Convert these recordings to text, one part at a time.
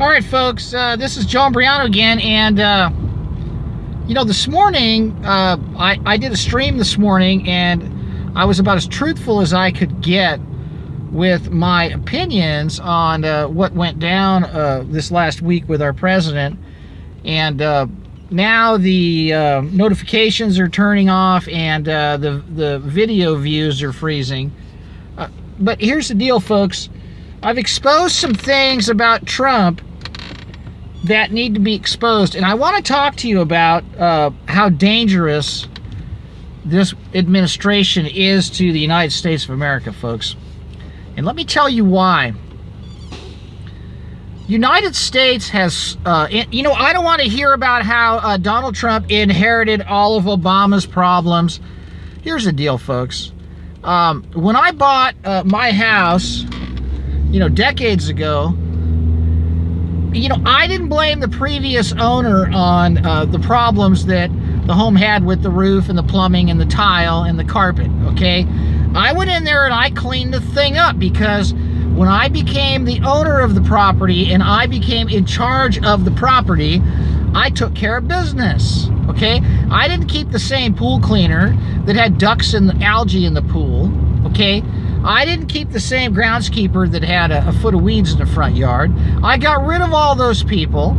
All right, folks, this is Joe Imbriano again, and this morning I did a stream this morning, and I was about as truthful as I could get with my opinions on what went down this last week with our president. And now the notifications are turning off, and the video views are freezing. But here's the deal, folks. I've exposed some things about Trump that need to be exposed, and I want to talk to you about how dangerous this administration is to the United States of America, folks. And let me tell you why. United States has, I don't want to hear about how Donald Trump inherited all of Obama's problems. Here's the deal, folks. When I bought my house, decades ago, I didn't blame the previous owner on the problems that the home had with the roof and the plumbing and the tile and the carpet, okay? I went in there and I cleaned the thing up, because when I became the owner of the property and I became in charge of the property, I took care of business, okay? I didn't keep the same pool cleaner that had ducks and algae in the pool, okay? I didn't keep the same groundskeeper that had a foot of weeds in the front yard. I got rid of all those people,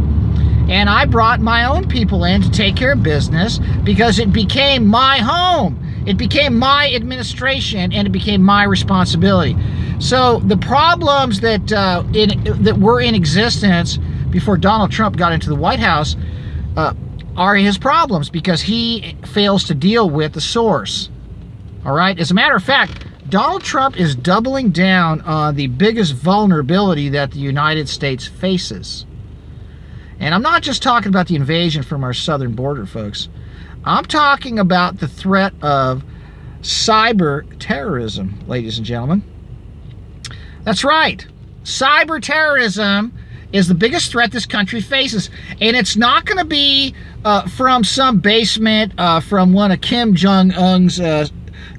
and I brought my own people in to take care of business, because it became my home. It became my administration, and it became my responsibility. So the problems that were in existence before Donald Trump got into the White House are his problems, because he fails to deal with the source. All right? As a matter of fact, Donald Trump is doubling down on the biggest vulnerability that the United States faces. And I'm not just talking about the invasion from our southern border, folks. I'm talking about the threat of cyber terrorism, ladies and gentlemen. That's right. Cyber terrorism is the biggest threat this country faces. And it's not going to be from some basement, from one of Kim Jong-un's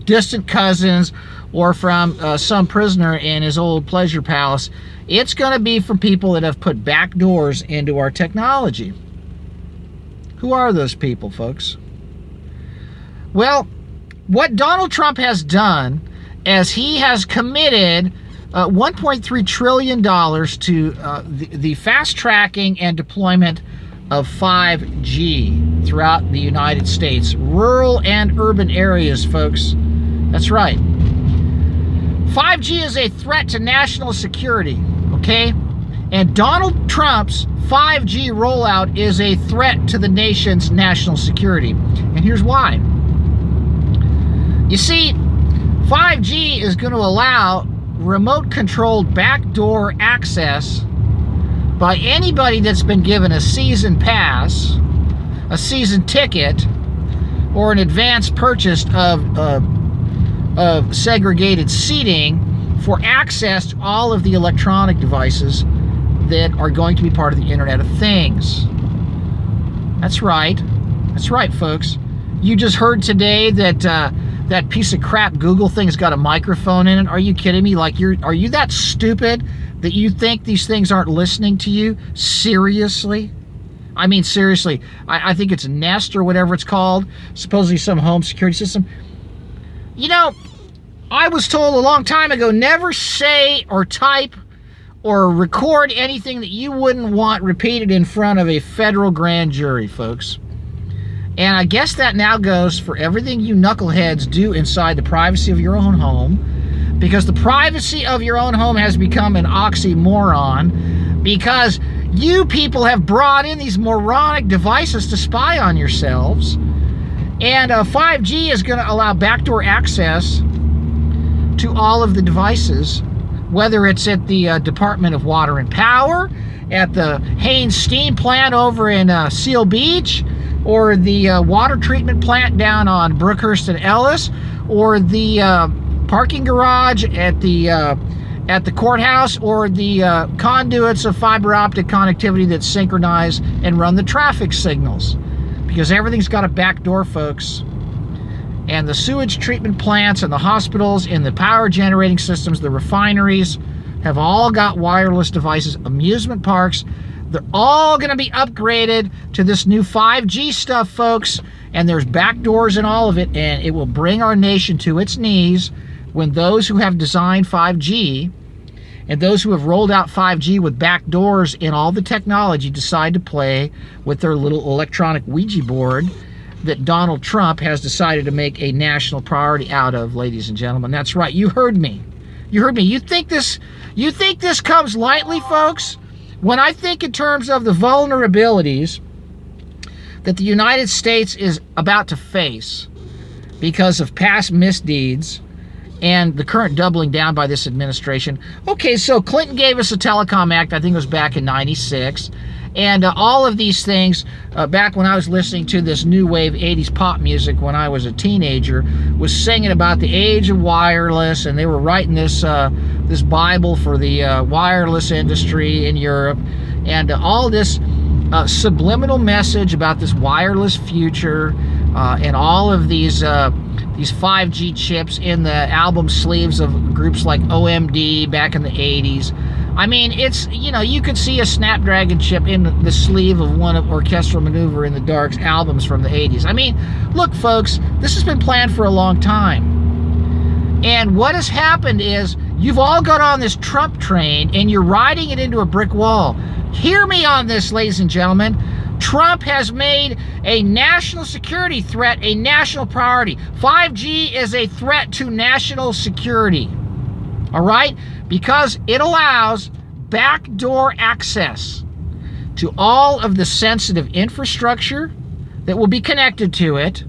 distant cousins, or from some prisoner in his old pleasure palace. It's going to be from people that have put back doors into our technology. Who are those people, folks? Well, what Donald Trump has done is he has committed $1.3 trillion to the fast tracking and deployment of 5G throughout the United States, rural and urban areas, folks. That's right. 5G is a threat to national security, okay? And Donald Trump's 5G rollout is a threat to the nation's national security. And here's why. You see, 5G is going to allow remote-controlled backdoor access by anybody that's been given a season pass, a season ticket, or an advance purchase of segregated seating for access to all of the electronic devices that are going to be part of the Internet of Things. That's right. That's right, folks. You just heard today that that piece of crap Google thing's got a microphone in it. Are you kidding me? Like, are you that stupid that you think these things aren't listening to you? Seriously? I mean, seriously. I think it's Nest or whatever it's called. Supposedly some home security system. I was told a long time ago, never say or type or record anything that you wouldn't want repeated in front of a federal grand jury, folks. And I guess that now goes for everything you knuckleheads do inside the privacy of your own home, because the privacy of your own home has become an oxymoron, because you people have brought in these moronic devices to spy on yourselves. And 5G is going to allow backdoor access to all of the devices, whether it's at the Department of Water and Power, at the Haynes Steam Plant over in Seal Beach, or the water treatment plant down on Brookhurst and Ellis, or the parking garage at the courthouse, or the conduits of fiber optic connectivity that synchronize and run the traffic signals. Because everything's got a back door, folks. And the sewage treatment plants and the hospitals and the power generating systems, the refineries, have all got wireless devices. Amusement parks, They're all going to be upgraded to this new 5G stuff, folks. And there's back doors in all of it, and it will bring our nation to its knees when those who have designed 5G and those who have rolled out 5G with back doors in all the technology decide to play with their little electronic Ouija board that Donald Trump has decided to make a national priority out of, ladies and gentlemen. That's right. You heard me. You heard me. You think this comes lightly, folks? When I think in terms of the vulnerabilities that the United States is about to face because of past misdeeds and the current doubling down by this administration. Okay, so Clinton gave us a Telecom Act, I think it was back in '96, and all of these things, back when I was listening to this new wave 80s pop music when I was a teenager, was singing about the age of wireless, and they were writing this this Bible for the wireless industry in Europe, and all this subliminal message about this wireless future, and all of these 5G chips in the album sleeves of groups like OMD back in the 80s. I mean, it's, you know, you could see a Snapdragon chip in the sleeve of one of Orchestral Maneuver in the Dark's albums from the 80s. I mean, look, folks, this has been planned for a long time. And what has happened is you've all got on this Trump train and you're riding it into a brick wall. Hear me on this, ladies and gentlemen. Trump has made a national security threat a national priority. 5G is a threat to national security. All right? Because it allows backdoor access to all of the sensitive infrastructure that will be connected to it.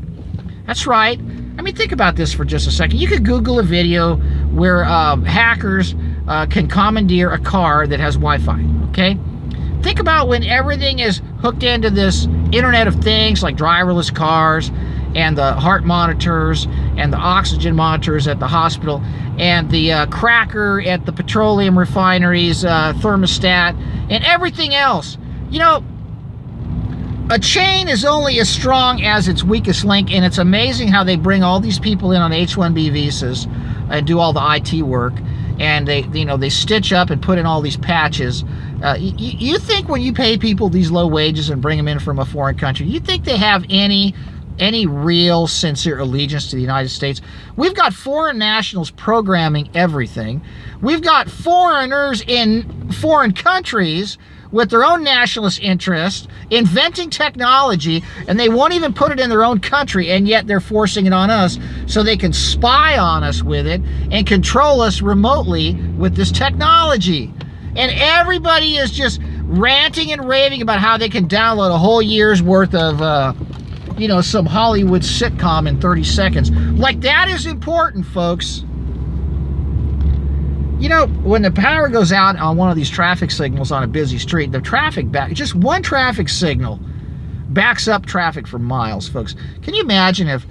That's right. I mean, think about this for just a second. You could Google a video where hackers can commandeer a car that has Wi-Fi, okay? Think about when everything is hooked into this Internet of Things, like driverless cars and the heart monitors and the oxygen monitors at the hospital and the cracker at the petroleum refineries, thermostat, and everything else. You know, a chain is only as strong as its weakest link, and it's amazing how they bring all these people in on H-1B visas and do all the IT work, and they stitch up and put in all these patches. You think when you pay people these low wages and bring them in from a foreign country, you think they have any real sincere allegiance to the United States? We've got foreign nationals programming everything. We've got foreigners in foreign countries with their own nationalist interests, inventing technology, and they won't even put it in their own country, and yet they're forcing it on us so they can spy on us with it and control us remotely with this technology. And everybody is just ranting and raving about how they can download a whole year's worth of, some Hollywood sitcom in 30 seconds. Like, that is important, folks. You know, when the power goes out on one of these traffic signals on a busy street, the traffic just one traffic signal backs up traffic for miles, folks. Can you imagine if,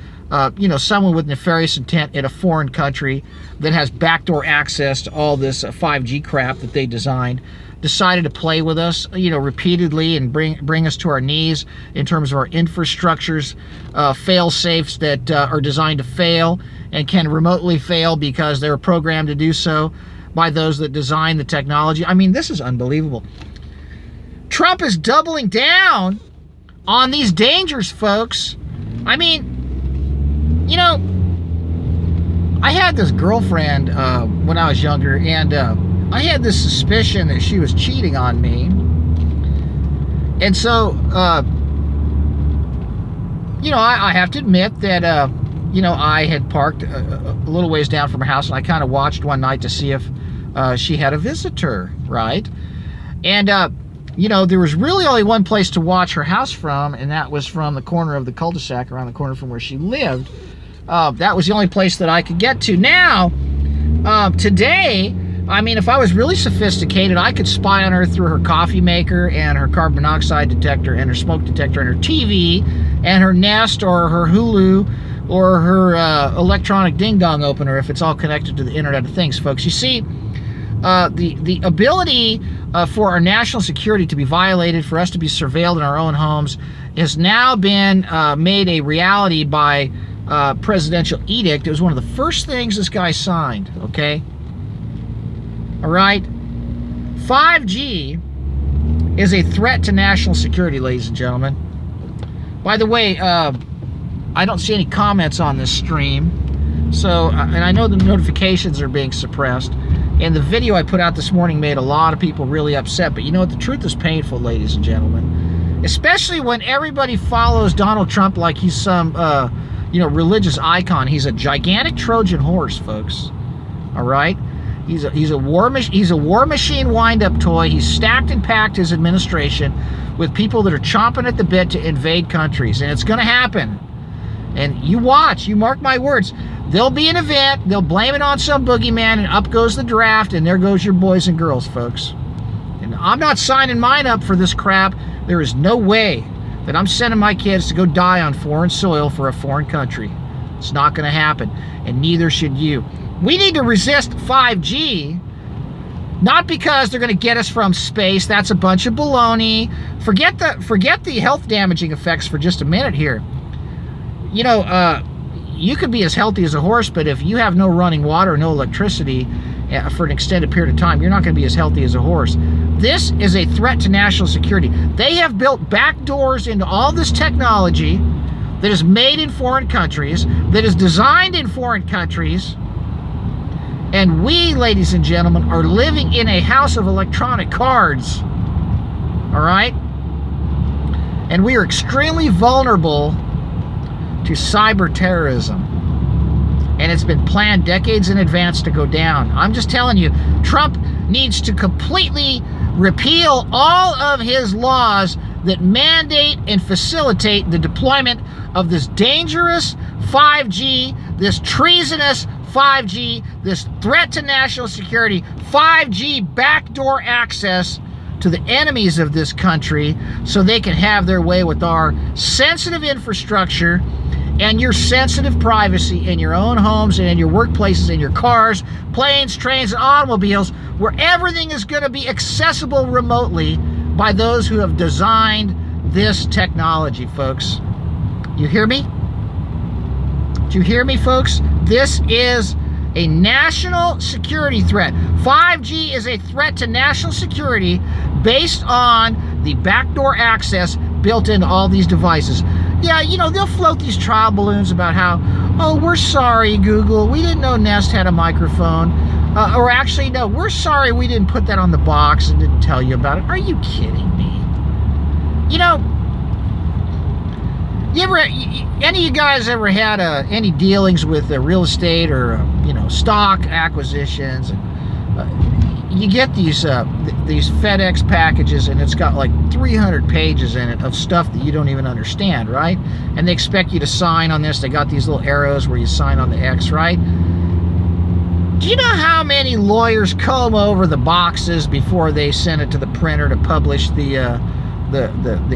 someone with nefarious intent in a foreign country that has backdoor access to all this 5G crap that they designed decided to play with us, repeatedly and bring us to our knees in terms of our infrastructures, fail-safes that are designed to fail and can remotely fail because they're programmed to do so by those that design the technology. I mean, this is unbelievable. Trump is doubling down on these dangers, folks. I mean, I had this girlfriend when I was younger, and I had this suspicion that she was cheating on me. And so, I have to admit that, I had parked a little ways down from her house, and I kind of watched one night to see if she had a visitor, right? And, there was really only one place to watch her house from, and that was from the corner of the cul-de-sac around the corner from where she lived. That was the only place that I could get to. Now, today, I mean, if I was really sophisticated, I could spy on her through her coffee maker and her carbon monoxide detector and her smoke detector and her TV and her Nest or her Hulu or her electronic ding-dong opener if it's all connected to the Internet of Things, folks. You see, the ability for our national security to be violated, for us to be surveilled in our own homes, has now been made a reality by presidential edict. It was one of the first things this guy signed, okay? All right? 5G is a threat to national security, ladies and gentlemen. By the way, I don't see any comments on this stream, so, and I know the notifications are being suppressed, and the video I put out this morning made a lot of people really upset, but you know what, the truth is painful, ladies and gentlemen, especially when everybody follows Donald Trump like he's some, you know, religious icon. He's a gigantic Trojan horse, folks, all right? He's a war machine wind-up toy. He's stacked and packed his administration with people that are chomping at the bit to invade countries, and it's going to happen. And you watch, you mark my words. There'll be an event, they'll blame it on some boogeyman, and up goes the draft, and there goes your boys and girls, folks. And I'm not signing mine up for this crap. There is no way that I'm sending my kids to go die on foreign soil for a foreign country. It's not going to happen, and neither should you. We need to resist 5G, not because they're going to get us from space. That's a bunch of baloney. Forget the health damaging effects for just a minute here. You know, you could be as healthy as a horse, but if you have no running water, no electricity for an extended period of time, you're not going to be as healthy as a horse. This is a threat to national security. They have built back doors into all this technology that is made in foreign countries, that is designed in foreign countries, and we, ladies and gentlemen, are living in a house of electronic cards, all right? And we are extremely vulnerable to cyber terrorism, and it's been planned decades in advance to go down. I'm just telling you, Trump needs to completely repeal all of his laws that mandate and facilitate the deployment of this dangerous 5G, this treasonous 5G, this threat to national security, 5G backdoor access to the enemies of this country so they can have their way with our sensitive infrastructure and your sensitive privacy in your own homes and in your workplaces, in your cars, planes, trains, and automobiles, where everything is going to be accessible remotely by those who have designed this technology, folks. You hear me? Do you hear me, folks? This is a national security threat. 5G is a threat to national security based on the backdoor access built into all these devices. Yeah, you know, they'll float these trial balloons about how, oh, we're sorry, Google, we didn't know Nest had a microphone. Or actually, no, we're sorry we didn't put that on the box and didn't tell you about it. Are you kidding me? You know, any of you guys ever had any dealings with real estate or, you know, stock acquisitions? You get these FedEx packages, and it's got like 300 pages in it of stuff that you don't even understand, right? And they expect you to sign on this. They got these little arrows where you sign on the X, right? Do you know how many lawyers comb over the boxes before they send it to the printer to publish the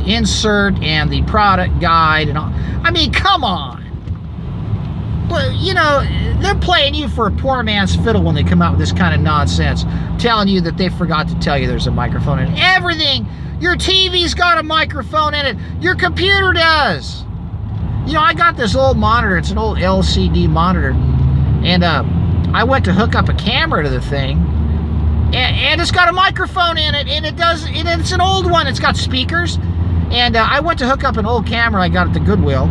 insert and the product guide and all? I mean, come on. Well, you know, they're playing you for a poor man's fiddle when they come out with this kind of nonsense, telling you that they forgot to tell you there's a microphone in it. Everything. Your TV's got a microphone in it. Your computer does. You know, I got this old monitor. It's an old LCD monitor. And I went to hook up a camera to the thing. And it's got a microphone in it. And it's an old one. It's got speakers. And I went to hook up an old camera I got at the Goodwill.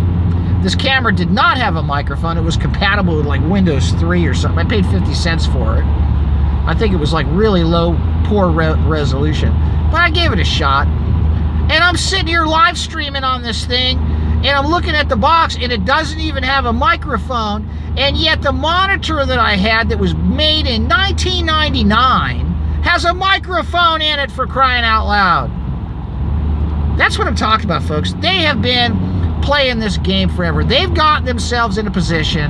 This camera did not have a microphone. It was compatible with like Windows 3 or something. I paid 50 cents for it. I think it was like really low, poor resolution. But I gave it a shot. And I'm sitting here live streaming on this thing. And I'm looking at the box, and it doesn't even have a microphone. And yet the monitor that I had that was made in 1999 has a microphone in it, for crying out loud. That's what I'm talking about, folks. They have been playing this game forever. They've got themselves in a position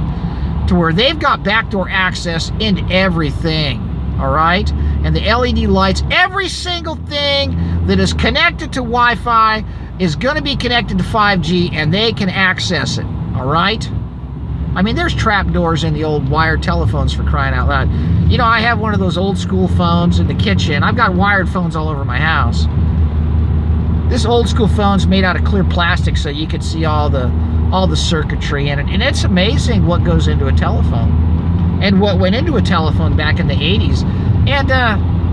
to where they've got backdoor access into everything, all right? And the LED lights, every single thing that is connected to Wi-Fi is going to be connected to 5G, and they can access it, all right? I mean, there's trapdoors in the old wired telephones, for crying out loud. You know, I have one of those old school phones in the kitchen. I've got wired phones all over my house. This old school phone's made out of clear plastic, so you could see all the circuitry in it. And it's amazing what goes into a telephone and what went into a telephone back in the 80s. And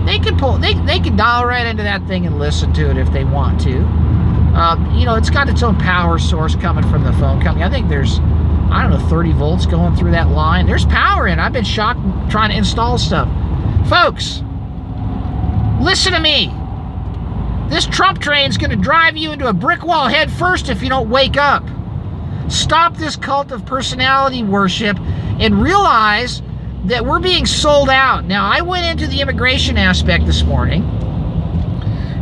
they can dial right into that thing and listen to it if they want to. You know, it's got its own power source coming from the phone company. I think there's, I don't know, 30 volts going through that line. There's power in. I've been shocked trying to install stuff. Folks, listen to me. This Trump train's going to drive you into a brick wall head first if you don't wake up. Stop this cult of personality worship and realize that we're being sold out. Now, I went into the immigration aspect this morning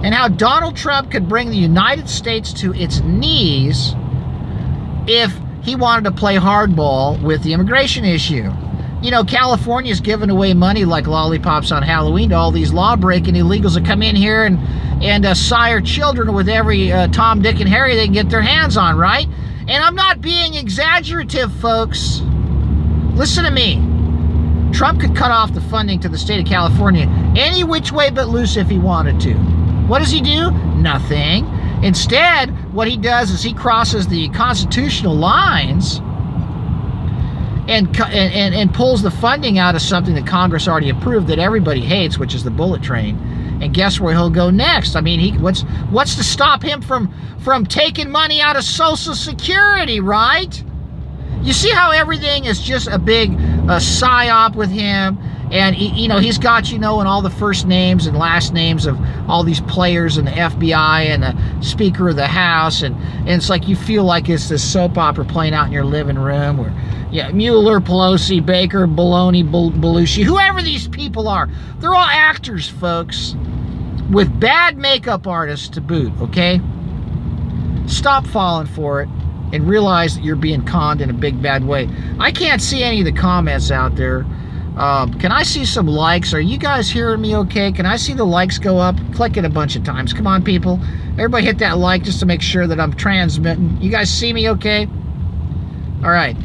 and how Donald Trump could bring the United States to its knees if he wanted to play hardball with the immigration issue. You know, California's giving away money like lollipops on Halloween to all these law-breaking illegals that come in here and sire children with every Tom, Dick, and Harry they can get their hands on, right? And I'm not being exaggerative, folks. Listen to me. Trump could cut off the funding to the state of California any which way but loose if he wanted to. What does he do? Nothing. Instead, what he does is he crosses the constitutional lines and pulls the funding out of something that Congress already approved that everybody hates, which is the bullet train. And guess where he'll go next? I mean, what's to stop him from taking money out of Social Security, right? You see how everything is just a big psyop with him, and he's got and all the first names and last names of all these players in the FBI and the Speaker of the House, and it's like you feel like it's this soap opera playing out in your living room where, Mueller, Pelosi, Baker, Baloney, Belushi, whoever these people are, they're all actors, folks, with bad makeup artists to boot, okay? Stop falling for it and realize that you're being conned in a big bad way. I can't see any of the comments out there. Can I see some likes? Are you guys hearing me okay? Can I see the likes go up? Click it a bunch of times. Come on, people. Everybody hit that like just to make sure that I'm transmitting. You guys see me okay? All right.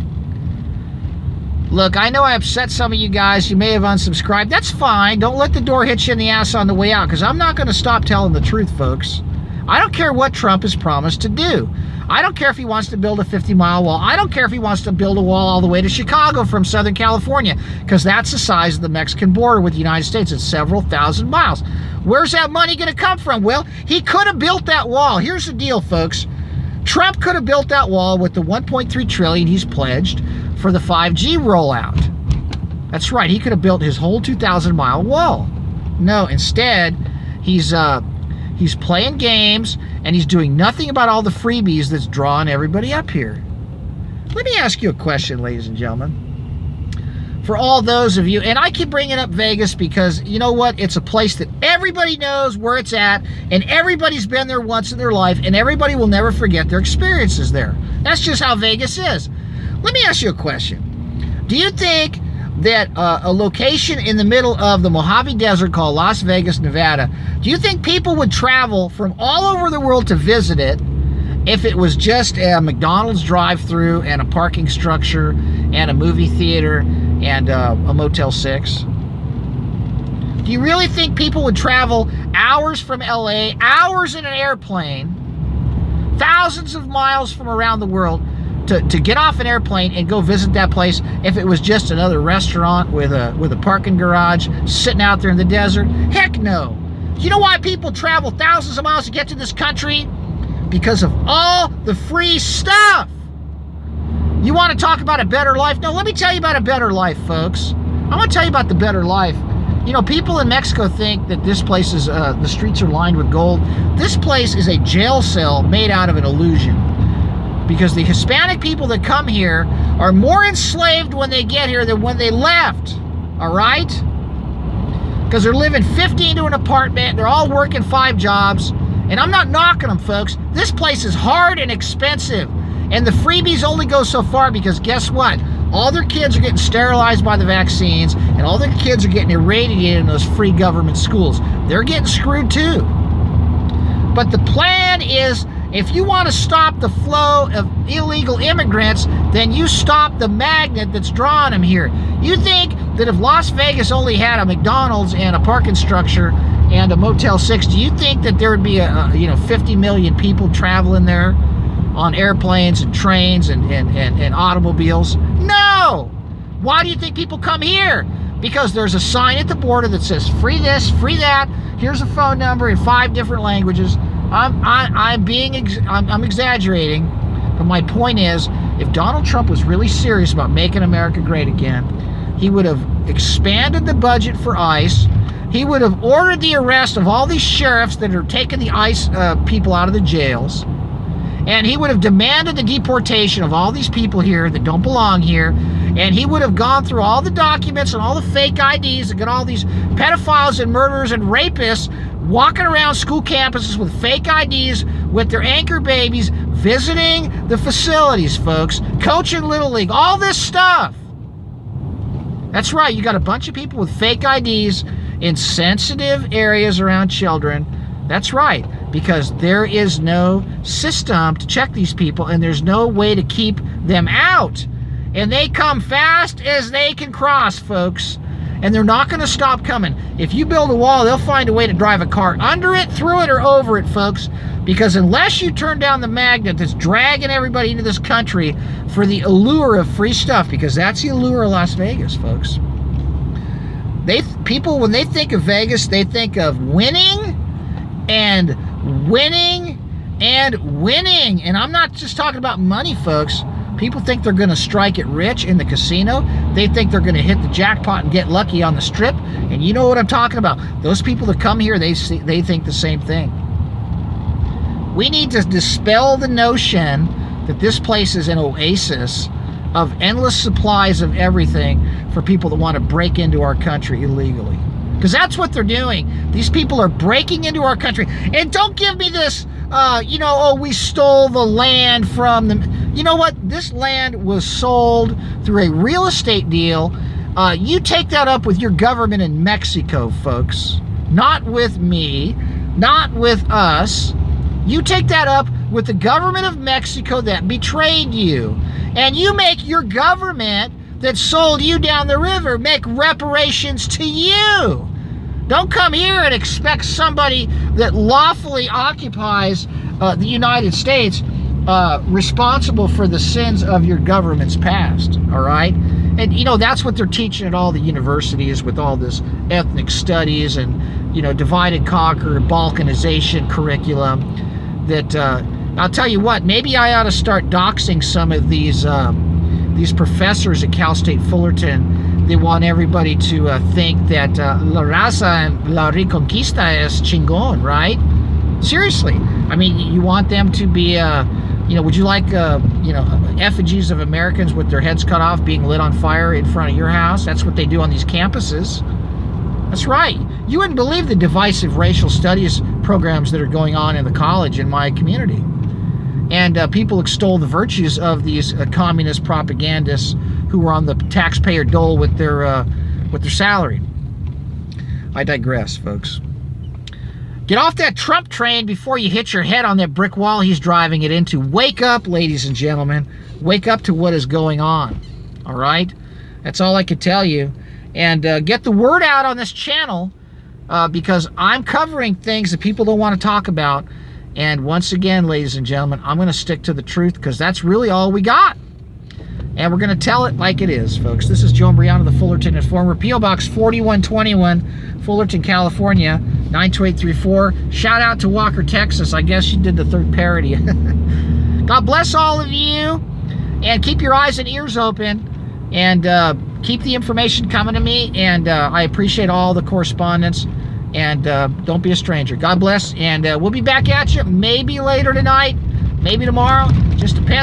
Look, I know I upset some of you guys. You may have unsubscribed. That's fine. Don't let the door hit you in the ass on the way out, because I'm not going to stop telling the truth, folks. I don't care what Trump has promised to do. I don't care if he wants to build a 50-mile wall. I don't care if he wants to build a wall all the way to Chicago from Southern California, because that's the size of the Mexican border with the United States. It's several thousand miles. Where's that money going to come from? Well, he could have built that wall. Here's the deal, folks. Trump could have built that wall with the $1.3 trillion he's pledged for the 5G rollout. That's right. He could have built his whole 2,000-mile wall. No, instead, he's playing games, and he's doing nothing about all the freebies that's drawing everybody up here. Let me ask you a question, ladies and gentlemen. For all those of you, and I keep bringing up Vegas because, you know what? It's a place that everybody knows where it's at, and everybody's been there once in their life, and everybody will never forget their experiences there. That's just how Vegas is. Let me ask you a question. Do you think that a location in the middle of the Mojave Desert called Las Vegas, Nevada, do you think people would travel from all over the world to visit it if it was just a McDonald's drive-through and a parking structure and a movie theater and a Motel 6? Do you really think people would travel hours from LA, hours in an airplane, thousands of miles from around the world to get off an airplane and go visit that place if it was just another restaurant with a parking garage sitting out there in the desert? Heck no. Do you know why people travel thousands of miles to get to this country? Because of all the free stuff. You want to talk about a better life? No, let me tell you about a better life, folks. I want to tell you about the better life. You know, people in Mexico think that this place is, the streets are lined with gold. This place is a jail cell made out of an illusion. Because the Hispanic people that come here are more enslaved when they get here than when they left. All right? Because they're living 15 to an apartment. They're all working 5 jobs. And I'm not knocking them, folks. This place is hard and expensive. And the freebies only go so far because guess what? All their kids are getting sterilized by the vaccines, and all their kids are getting irradiated in those free government schools. They're getting screwed too. But the plan is, if you want to stop the flow of illegal immigrants, then you stop the magnet that's drawing them here. You think that if Las Vegas only had a McDonald's and a parking structure and a Motel 6, do you think that there would be 50 million people traveling there on airplanes and trains and automobiles? No! Why do you think people come here? because there's a sign at the border that says free this, free that. Here's a phone number in 5 different languages. I'm exaggerating, but my point is, if Donald Trump was really serious about making America great again, he would have expanded the budget for ICE. He would have ordered the arrest of all these sheriffs that are taking the ICE people out of the jails. And he would have demanded the deportation of all these people here that don't belong here. And he would have gone through all the documents and all the fake IDs and got all these pedophiles and murderers and rapists walking around school campuses with fake IDs with their anchor babies, visiting the facilities, folks, coaching Little League, all this stuff. That's right, you got a bunch of people with fake IDs in sensitive areas around children. That's right, because there is no system to check these people, and there's no way to keep them out. And they come fast as they can cross, folks. And they're not going to stop coming. If you build a wall, they'll find a way to drive a car under it, through it, or over it, folks. Because unless you turn down the magnet that's dragging everybody into this country for the allure of free stuff, because that's the allure of Las Vegas, folks. People, when they think of Vegas, they think of winning and winning and winning. And I'm not just talking about money, folks. People think they're going to strike it rich in the casino. They think they're going to hit the jackpot and get lucky on the strip. And you know what I'm talking about. Those people that come here, they think the same thing. We need to dispel the notion that this place is an oasis of endless supplies of everything for people that want to break into our country illegally. Because that's what they're doing. These people are breaking into our country. And don't give me this, oh, we stole the land from them. You know what? This land was sold through a real estate deal. You take that up with your government in Mexico, folks. Not with me. Not with us. You take that up with the government of Mexico that betrayed you. And you make your government that sold you down the river make reparations to you. Don't come here and expect somebody that lawfully occupies the United States responsible for the sins of your government's past, all right? And, that's what they're teaching at all the universities with all this ethnic studies and, divide and conquer, balkanization curriculum that, I'll tell you what, maybe I ought to start doxing some of these professors at Cal State Fullerton. They want everybody to think that La Raza and La Reconquista is chingon, right? Seriously. I mean, you want them to be, would you like, effigies of Americans with their heads cut off being lit on fire in front of your house? That's what they do on these campuses. That's right. You wouldn't believe the divisive racial studies programs that are going on in the college in my community. And people extol the virtues of these communist propagandists who are on the taxpayer dole with their salary. I digress, folks. Get off that Trump train before you hit your head on that brick wall he's driving it into. Wake up, ladies and gentlemen. Wake up to what is going on. All right? That's all I can tell you. And get the word out on this channel because I'm covering things that people don't want to talk about. And once again, ladies and gentlemen, I'm going to stick to the truth because that's really all we got. And we're going to tell it like it is, folks. This is Joe Imbriano, the Fullerton Informer. P.O. Box 4121, Fullerton, California, 92834. Shout out to Walker, Texas. I guess you did the third parody. God bless all of you. And keep your eyes and ears open. And keep the information coming to me. And I appreciate all the correspondence. And don't be a stranger. God bless. And we'll be back at you maybe later tonight, maybe tomorrow. Just depends.